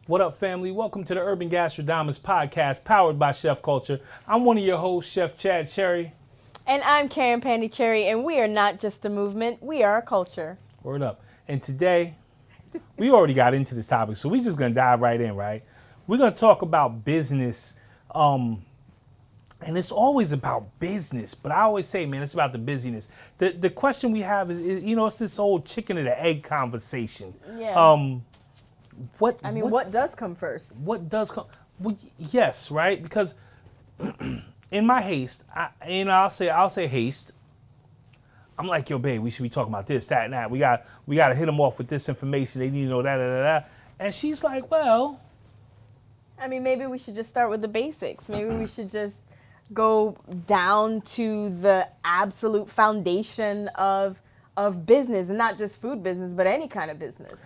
What up, family? Welcome to the Urban Gastronomist podcast, powered by Chef Culture. I'm one of your hosts, Chef Chad Cherry. And I'm Karen Pandicherry, and we are not just a movement, we are a culture. Word up. And today, we already got into this topic, so we're just going to dive right in, right? We're going to talk about business, and it's always about business, but I always say, man, it's about the busyness. The question we have is, it's this old chicken and the egg conversation. Yeah. What what does come first? what does come? Well, yes, right? Because in my haste, I'll say haste. I'm like, yo, babe, we should be talking about this, that, and that. We got to hit them off with this information. They need to know that. And she's like, well, Maybe we should just start with the basics. Maybe we should just go down to the absolute foundation of business, and not just food business, but any kind of business.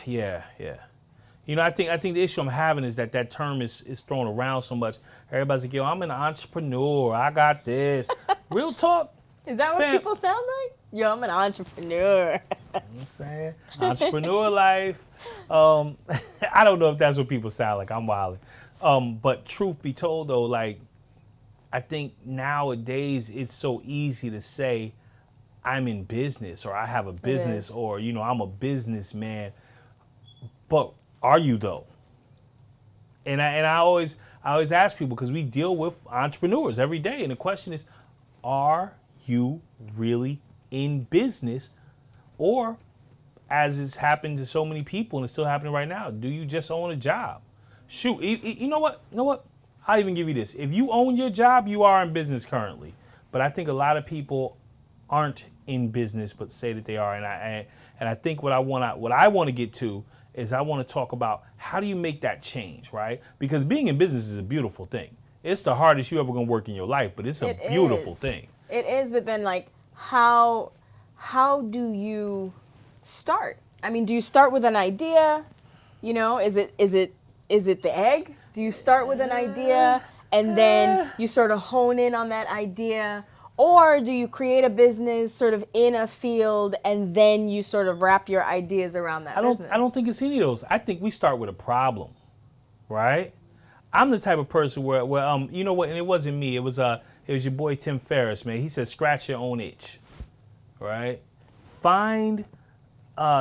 Yeah. I think the issue I'm having is that term is thrown around so much. Everybody's like, yo, I'm an entrepreneur. I got this. Real talk. Is that what people sound like? Yo, I'm an entrepreneur. You know what I'm saying? Entrepreneur life. I don't know if that's what people sound like. I'm wilding. But truth be told, though, like, I think nowadays it's so easy to say I'm in business or I have a business or, I'm a businessman. But are you, though? And I always ask people, because we deal with entrepreneurs every day. And the question is, are you really in business? Or, as it's happened to so many people and it's still happening right now, do you just own a job? Shoot, you know what? I'll even give you this. If you own your job, you are in business currently. But I think a lot of people aren't in business but say that they are. And I think what I want to get to is I want to talk about how do you make that change, right? Because being in business is a beautiful thing. It's the hardest you ever going to work in your life, but it's a beautiful thing. It is, but then like how do you start? Do you start with an idea? Is it the egg? Do you start with an idea and then you sort of hone in on that idea? Or do you create a business sort of in a field and then you sort of wrap your ideas around that business? I don't think it's any of those. I think we start with a problem, right? I'm the type of person where you know what, and it wasn't me. It was your boy Tim Ferriss, man. He said, scratch your own itch, right? Find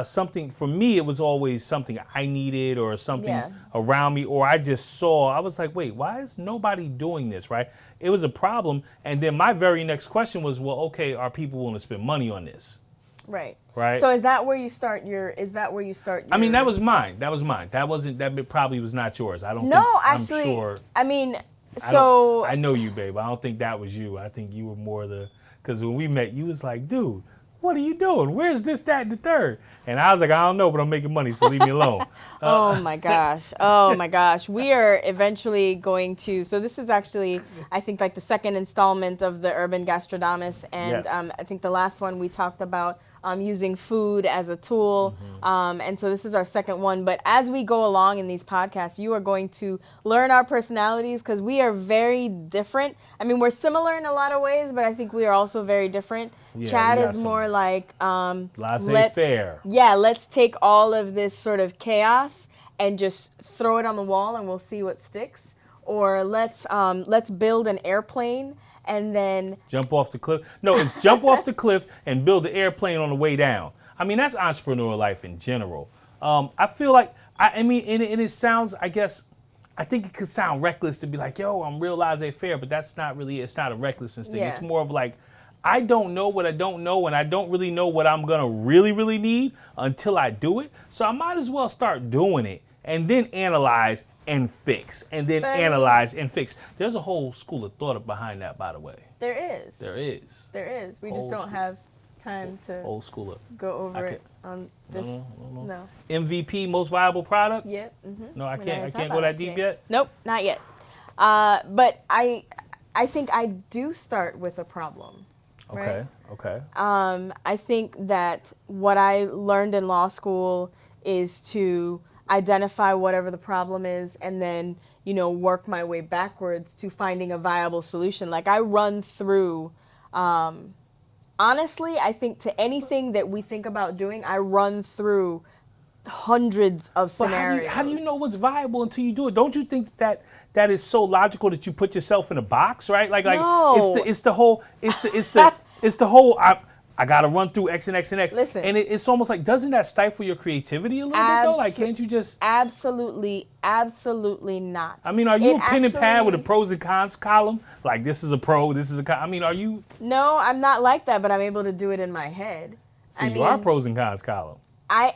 something. For me, it was always something I needed or something around me, or I just saw. I was like, wait, why is nobody doing this, right? It was a problem. And then my very next question was, well, okay, are people willing to spend money on this? Right. Right. So is that where you start your? That was mine. That probably was not yours. I don't. No, think, actually. I'm sure. I know you, babe. I don't think that was you. I think you were more because when we met, you was like, dude, what are you doing? Where's this, that, and the third? And I was like, I don't know, but I'm making money, so leave me alone. Oh my gosh. We are eventually going to, so this is actually, I think, like the second installment of the Urban Gastronomist. And Yes. I think the last one we talked about using food as a tool. And so this is our second one. But as we go along in these podcasts, you are going to learn our personalities because we are very different. We're similar in a lot of ways, but I think we are also very different. Yeah, Chad we got is more like, laissez-faire. Yeah, let's take all of this sort of chaos and just throw it on the wall and we'll see what sticks. Or let's build an airplane and then jump off the cliff. No, it's jump off the cliff and build the airplane on the way down. That's entrepreneurial life in general. I feel like, and it sounds, I guess, I think it could sound reckless to be like, yo, I'm real laissez-faire, but that's not really, it's not a recklessness thing. Yeah. It's more of like, I don't know what I don't know, and I don't really know what I'm going to really, really need until I do it. So I might as well start doing it and then analyze and fix, and then analyze and fix. There's a whole school of thought behind that, by the way. There is. There is. There is. We just don't have time to old school go over it on this. No. MVP, most viable product? Yep. Mm-hmm. No, I can't go that deep yet? Nope, not yet. But I think I do start with a problem. Right? Okay. I think that what I learned in law school is to identify whatever the problem is and then, work my way backwards to finding a viable solution. Like I run through, honestly, I think to anything that we think about doing, I run through hundreds of But scenarios. how do you know what's viable until you do it? Don't you think that is so logical that you put yourself in a box, right? No. It's the whole I gotta run through X and X and X. Listen. And it's almost like, doesn't that stifle your creativity a little bit though? Like, can't you just? Absolutely not. I mean, are you It a pen and pad with a actually- pros and cons column? Like, this is a pro, this is a con. I mean, are you? No, I'm not like that, but I'm able to do it in my head. So you are pros and cons column. I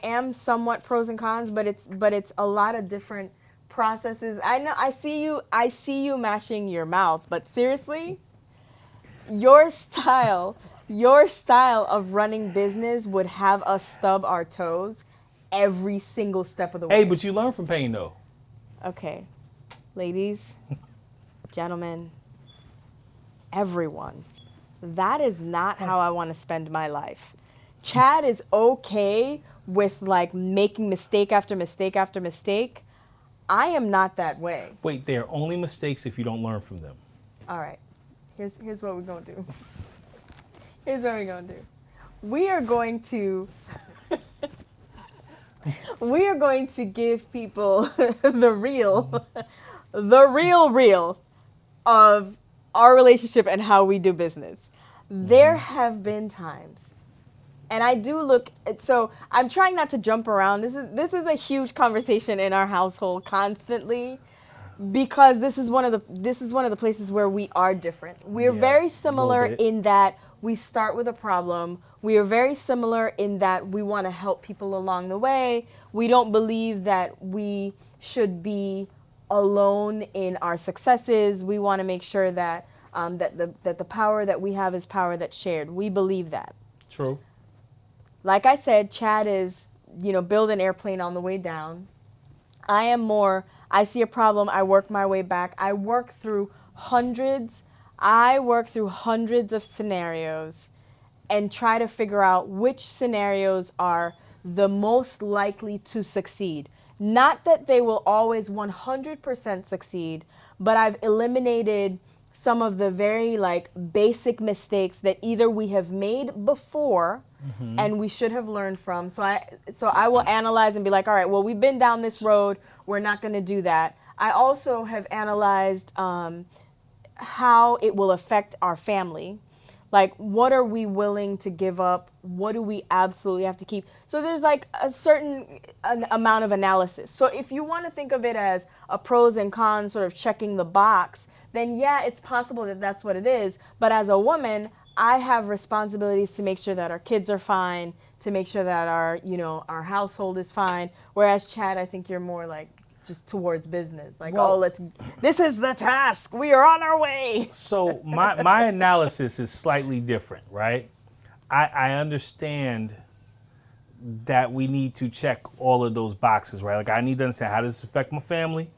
am somewhat pros and cons, but it's a lot of different processes. I know I see you mashing your mouth, but seriously, your style of running business would have us stub our toes every single step of the way. Hey, but you learn from pain though. Okay, ladies, gentlemen, everyone, that is not how I want to spend my life. Chad is okay with like making mistake after mistake after mistake. I am not that way. Wait, they're only mistakes if you don't learn from them. All right, here's what we're gonna do. Here's what we're gonna do. We are going to give people the real of our relationship and how we do business. There have been times, and I do look. So I'm trying not to jump around. This is a huge conversation in our household constantly, because this is one of the places where we are different. We're Yeah, very a similar little bit. in that we start with a problem. We are very similar in that we want to help people along the way. We don't believe that we should be alone in our successes. We want to make sure that that the power that we have is power that's shared. We believe that. True. Like I said, Chad is, build an airplane on the way down. I am more, I see a problem, I work my way back. I work through hundreds of scenarios and try to figure out which scenarios are the most likely to succeed. Not that they will always 100% succeed, but I've eliminated some of the very basic mistakes that either we have made before and we should have learned from. So I will analyze and be like, all right, well, we've been down this road. We're not going to do that. I also have analyzed how it will affect our family. Like, what are we willing to give up? What do we absolutely have to keep? So there's like a certain amount of analysis. So if you want to think of it as a pros and cons, sort of checking the box, then yeah, it's possible that that's what it is. But as a woman, I have responsibilities to make sure that our kids are fine, to make sure that our household is fine. Whereas Chad, I think you're more like just towards business. Like, Well, this is the task. We are on our way. So my analysis is slightly different, right? I understand that we need to check all of those boxes, right? Like, I need to understand, how does this affect my family?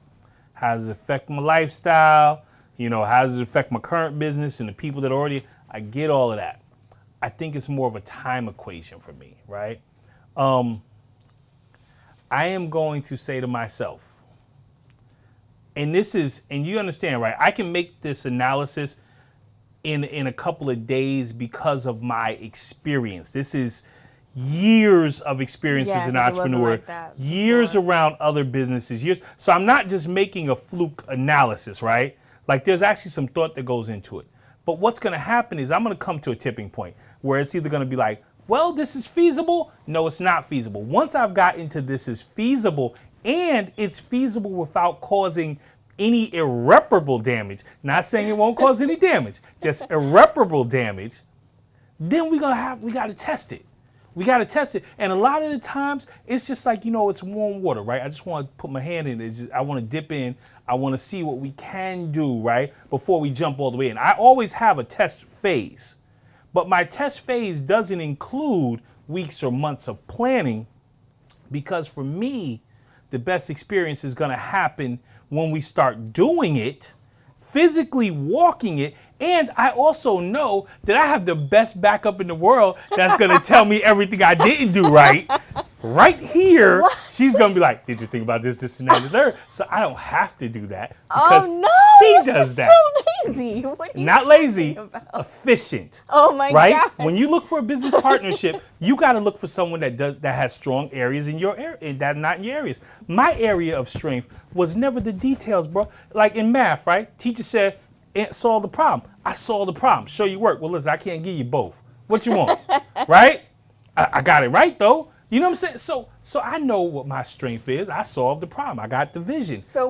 How does it affect my lifestyle? How does it affect my current business and the people that already, I get all of that. I think it's more of a time equation for me, right? I am going to say to myself, and you understand, right? I can make this analysis in a couple of days because of my experience. This is years of experience as an 'cause it wasn't entrepreneur, like that years before. around other businesses, years. So I'm not just making a fluke analysis, right? Like, there's actually some thought that goes into it. But what's going to happen is I'm going to come to a tipping point where it's either going to be like, well, this is feasible. No, it's not feasible. Once I've got into this is feasible, and it's feasible without causing any irreparable damage, not saying it won't cause any damage, just irreparable damage, then we got to test it. We got to test it. And a lot of the times, it's just like, it's warm water, right? I just want to put my hand in it. I want to dip in. I want to see what we can do, right? Before we jump all the way in. I always have a test phase. But my test phase doesn't include weeks or months of planning, because for me, the best experience is going to happen when we start doing it, physically walking it. And I also know that I have the best backup in the world that's going to tell me everything I didn't do right. Right here, she's going to be like, did you think about this, and that, and the third? So I don't have to do that. Because Oh, She does that. So lazy. What are you Not lazy, talking about? efficient. Oh my Right? gosh. When you look for a business partnership, you got to look for someone that has strong areas in your area that not in your areas. My area of strength was never the details, bro. Like in math, right? Teacher said, solve the problem. I solved the problem. Show you work. Well, listen, I can't give you both. What you want? Right? I got it right though. You know what I'm saying? So I know what my strength is. I solved the problem. I got the vision. So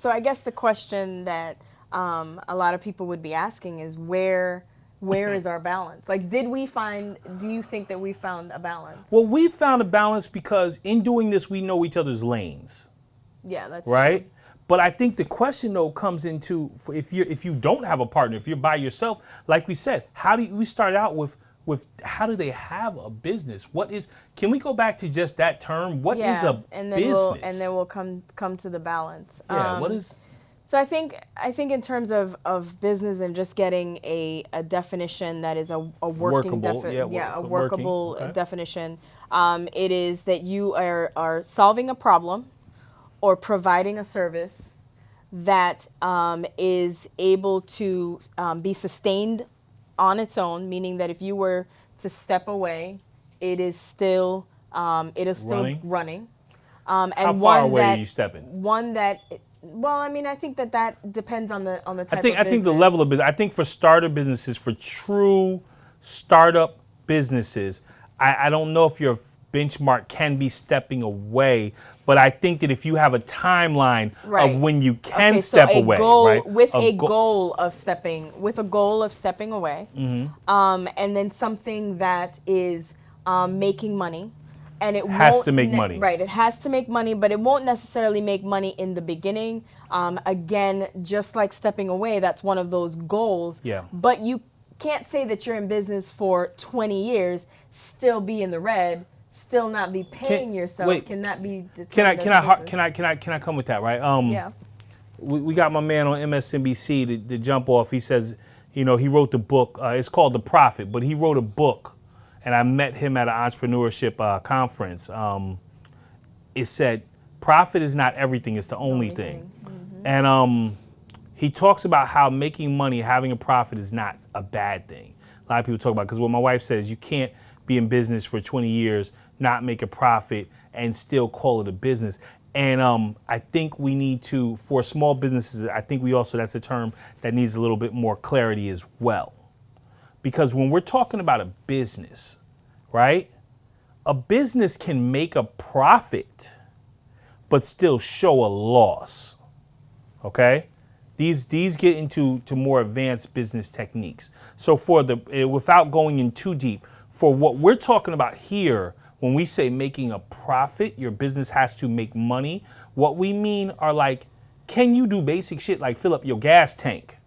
I guess the question that a lot of people would be asking is where is our balance? Like, do you think that we found a balance? Well, we found a balance because in doing this, we know each other's lanes. Yeah, that's Right? true. But I think the question though comes into if you don't have a partner, if you're by yourself, like we said, we start out with how do they have a business? Can we go back to just that term? What is a and then business? we'll come to the balance. Yeah, what is So I think in terms of business and just getting a definition that is a working workable, okay. definition, it is that you are solving a problem or providing a service that is able to be sustained on its own, meaning that if you were to step away, it is still running. And how far one away that, are you stepping? One that, well, I mean, I think that depends on the type of business. I think the level of business. I think for starter businesses, for true startup businesses, I don't know if your benchmark can be stepping away, but I think that if you have a timeline Right. of when you can Okay, step so away, right? with a goal of stepping away, and then something that is making money, and it Has won't to make money. Right, it has to make money, but it won't necessarily make money in the beginning. Again, just like stepping away, that's one of those goals. Yeah. But you can't say that you're in business for 20 years, still be in the red, still not be paying yourself. Wait. Cannot be. Can I determined as come with that, right? Yeah. We got my man on MSNBC to jump off. He says, he wrote the book. It's called The Profit, but he wrote a book, and I met him at an entrepreneurship conference. It said, profit is not everything, it's the only thing. Mm-hmm. And he talks about how making money, having a profit is not a bad thing. A lot of people talk about, because what my wife says, you can't be in business for 20 years, not make a profit, and still call it a business. And I think we need to, for small businesses, I think that's a term that needs a little bit more clarity as well. Because when we're talking about a business, right, a business can make a profit, but still show a loss, okay? These get into more advanced business techniques. So without going in too deep, for what we're talking about here, when we say making a profit, your business has to make money, what we mean are like, can you do basic shit like fill up your gas tank,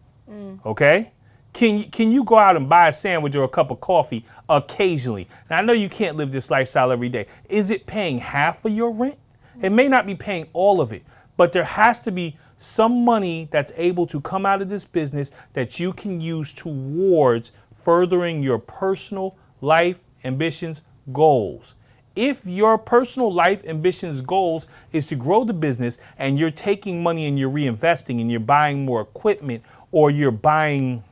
okay? Can you go out and buy a sandwich or a cup of coffee occasionally? Now, I know you can't live this lifestyle every day. Is it paying half of your rent? It may not be paying all of it, but there has to be some money that's able to come out of this business that you can use towards furthering your personal life ambitions, goals. If your personal life ambitions, goals is to grow the business and you're taking money and you're reinvesting and you're buying more equipment or you're buying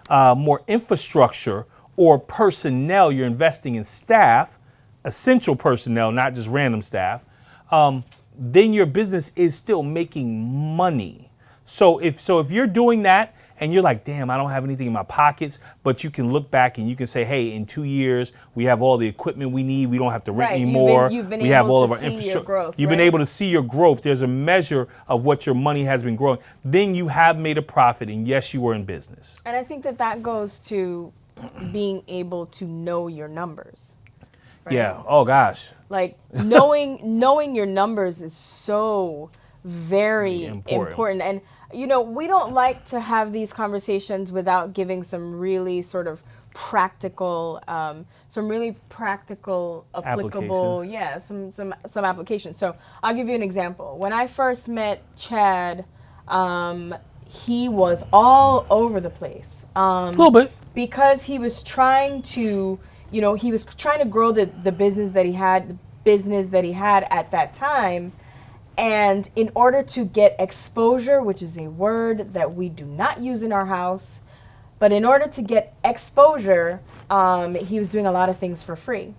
more infrastructure or personnel, you're investing in staff, essential personnel, not just random staff, then your business is still making money. So if you're doing that and you're like, damn, I don't have anything in my pockets, but you can look back and you can say, hey, in 2 years, we have all the equipment we need. We don't have to rent anymore. You've been we have able all to of our see your infrastructure. growth, You've been right? able to see your growth. There's a measure of what your money has been growing. Then you have made a profit, and yes, you were in business. And I think that goes to being able to know your numbers. Right? Yeah. Oh gosh. Like knowing your numbers is so very important. And we don't like to have these conversations without giving some really sort of practical, applicable, some applications. So I'll give you an example. When I first met Chad, he was all over the place. A little bit. Because he was trying to, grow the business that he had, at that time. And in order to get exposure, which is a word that we do not use in our house, but in order to get exposure, he was doing a lot of things for free.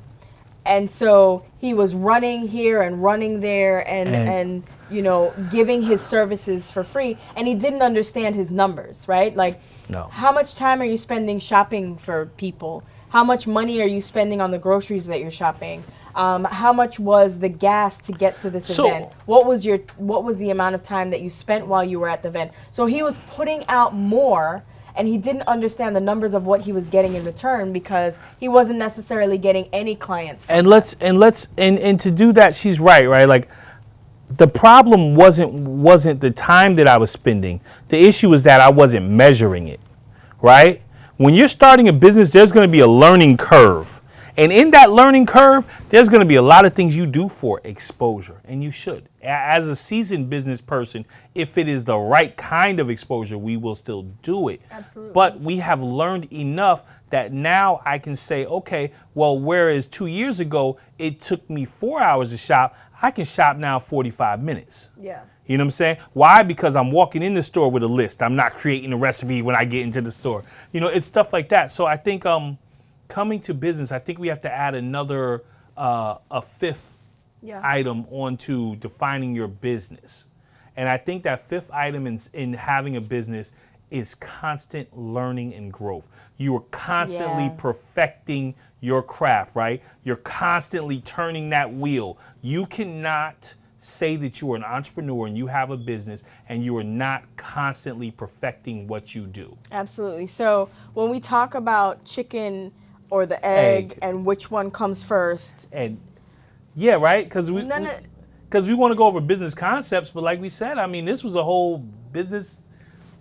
And so he was running here and running there and you know, giving his services for free. And he didn't understand his numbers, right? Like, No. how much time are you spending shopping for people? How much money are you spending on the groceries that you're shopping? How much was the gas to get to this event? What was the amount of time that you spent while you were at the event? So he was putting out more, and he didn't understand the numbers of what he was getting in return because he wasn't necessarily getting any clients. And to do that, she's right, right? Like, the problem wasn't the time that I was spending. The issue is that I wasn't measuring it, right? When you're starting a business, there's going to be a learning curve. And in that learning curve, there's going to be a lot of things you do for exposure, and you should. As a seasoned business person, if it is the right kind of exposure, we will still do it. Absolutely. But we have learned enough that now I can say, okay, well, whereas 2 years ago, it took me 4 hours to shop, I can shop now 45 minutes. Yeah. You know what I'm saying? Why? Because I'm walking in the store with a list. I'm not creating a recipe when I get into the store. You know, it's stuff like that. So I think coming to business, I think we have to add another, a fifth item onto defining your business. And I think that fifth item in having a business is constant learning and growth. You are constantly perfecting your craft, right? You're constantly turning that wheel. You cannot say that you are an entrepreneur and you have a business and you are not constantly perfecting what you do. Absolutely. So when we talk about chicken or the egg and which one comes first. And yeah, right? Because we want to go over business concepts, but like we said, I mean, this was a whole business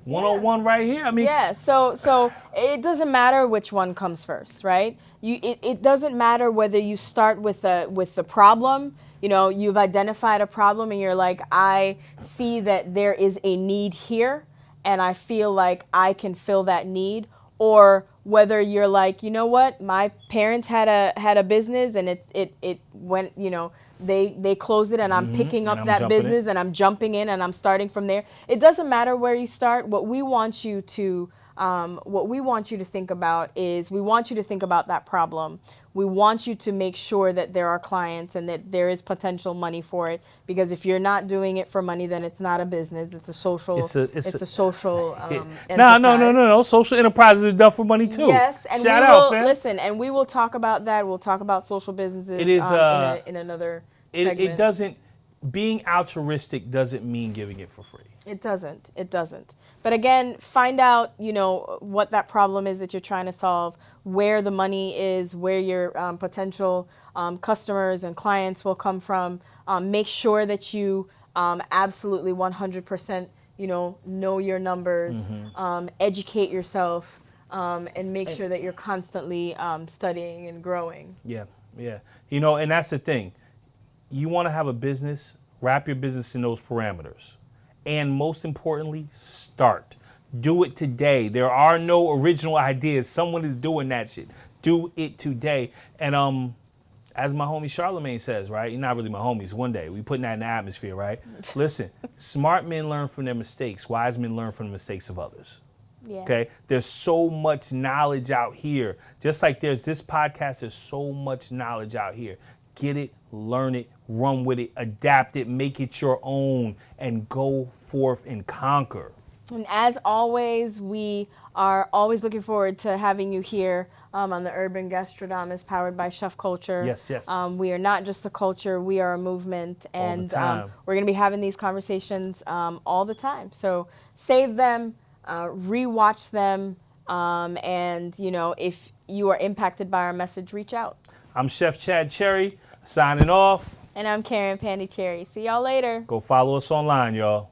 101 right here. I mean, so it doesn't matter which one comes first, right? It doesn't matter whether you start with the problem. You know, you've identified a problem and you're like, I see that there is a need here and I feel like I can fill that need, or whether you're like, you know what, my parents had a business and it went, you know, they closed it and I'm picking up that business and I'm jumping in and I'm starting from there. It doesn't matter where you start. What we want you to think about is, we want you to think about that problem. We want you to make sure that there are clients and that there is potential money for it. Because if you're not doing it for money, then it's not a business. It's a social. It's a social. No. Social enterprises are done for money too. Yes, and Shout out, fam. Listen, and we will talk about that. We'll talk about social businesses. It is in another segment. It doesn't. Being altruistic doesn't mean giving it for free. It doesn't. But again, find out, you know, what that problem is that you're trying to solve, where the money is, where your potential customers and clients will come from. Make sure that you absolutely 100%, you know your numbers, educate yourself, and make sure that you're constantly studying and growing. Yeah. You know, and that's the thing. You want to have a business, wrap your business in those parameters. And most importantly, start. Do it today. There are no original ideas. Someone is doing that shit. Do it today. And as my homie Charlemagne says, right? You're not really my homies. One day we putting that in the atmosphere, right? Listen, smart men learn from their mistakes. Wise men learn from the mistakes of others. Yeah. Okay? There's so much knowledge out here. Just like there's this podcast, there's so much knowledge out here. Get it, learn it, run with it, adapt it, make it your own, and go forth and conquer. And as always, we are always looking forward to having you here on the Urban Gastronomist, powered by Chef Culture. Yes. We are not just a culture, we are a movement. And we're going to be having these conversations all the time. So save them, rewatch them, and, you know, if you are impacted by our message, reach out. I'm Chef Chad Cherry, signing off. And I'm Karen Pandy Cherry. See y'all later. Go follow us online, y'all.